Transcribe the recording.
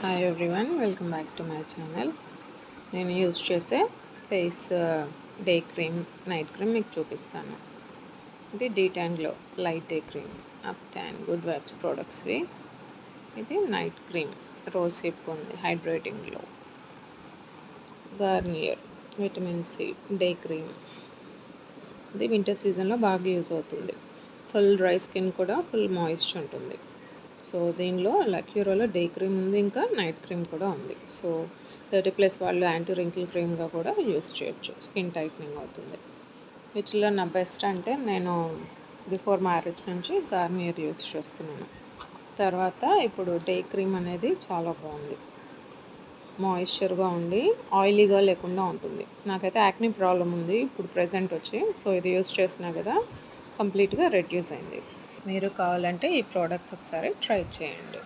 Hi everyone, welcome back to my channel. నేను use చేసే face day cream, night cream మీకు చూపిస్తాను. ఇది డీ10 glow light day cream, ubtan good vibes ప్రోడక్ట్స్వి. ఇది నైట్ క్రీమ్, రోజ్ హిప్ ఉంది, hydrating glow. Garnier vitamin C day cream. ఇది వింటర్ సీజన్లో బాగా యూజ్ అవుతుంది. ఫుల్ డ్రై స్కిన్ కూడా ఫుల్ మాయిశ్చర్ ఉంటుంది. సో దీనిలో లక్యూరోలో డే క్రీమ్ ఉంది, ఇంకా నైట్ క్రీమ్ కూడా ఉంది. సో 30+ వాళ్ళు యాంటీ రింకిల్ క్రీమ్గా కూడా యూస్ చేయొచ్చు, స్కిన్ టైట్నింగ్ అవుతుంది. వీటిలో నా బెస్ట్ అంటే నేను బిఫోర్ మ్యారేజ్ నుంచి గార్నియర్ యూస్ చేస్తున్నాను. తర్వాత ఇప్పుడు డే క్రీమ్ అనేది చాలా బాగుంది, మాయిశ్చర్గా ఉండి ఆయిలీగా లేకుండా ఉంటుంది. నాకైతే యాక్నీ ప్రాబ్లం ఉంది ఇప్పుడు ప్రెజెంట్ వచ్చి, సో ఇది యూస్ చేసినా కదా కంప్లీట్గా రెడ్యూస్ అయింది. మీరు కావాలంటే ఈ ప్రోడక్ట్స్ ఒకసారి ట్రై చేయండి.